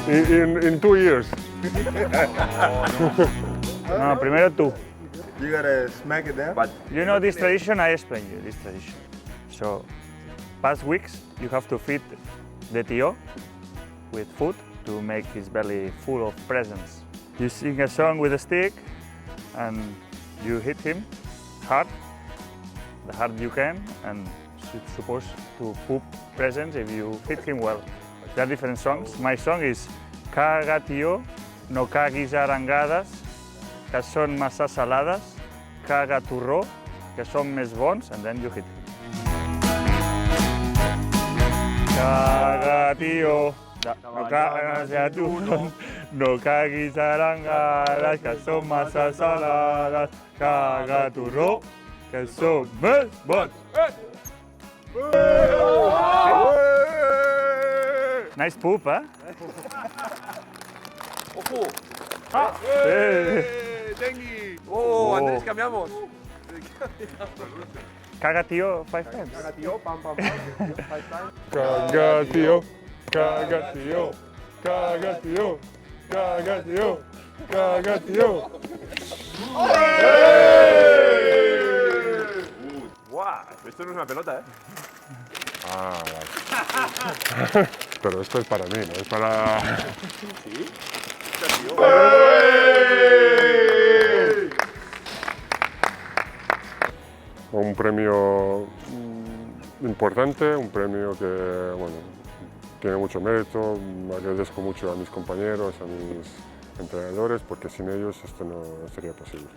in 2 years. No, primero tú. You gotta smack it down. But You know this tradition, I explain you this tradition. So, past weeks, you have to feed the tío with food to make his belly full of presents. You sing a song with a stick and you hit him hard, the hard you can, and it's supposed to poop presents if you hit him well. There are different songs. My song is Caga tío, no caguis arengades, que són massa salades, caga torró, que són més bons, and then you hit him. Caga tío, no caguis a turró, no caguis arengades, que són massa salades, caga torró, que són més bons. Nice poop, eh? ¡Ojo! Dengue. ¡Oh, Andrés, cambiamos! Caga tío 5 times. Caga tío, pam pam pam. Caga tío, caga tío, caga tío, caga tío, caga tío. ¡Guau! Esto no es una pelota, ¿eh? Ah, vale. Pero esto es para mí, no es para... ¿Sí? Un premio importante, un premio que, bueno, tiene mucho mérito. Agradezco mucho a mis compañeros, a mis entrenadores, porque sin ellos esto no sería posible.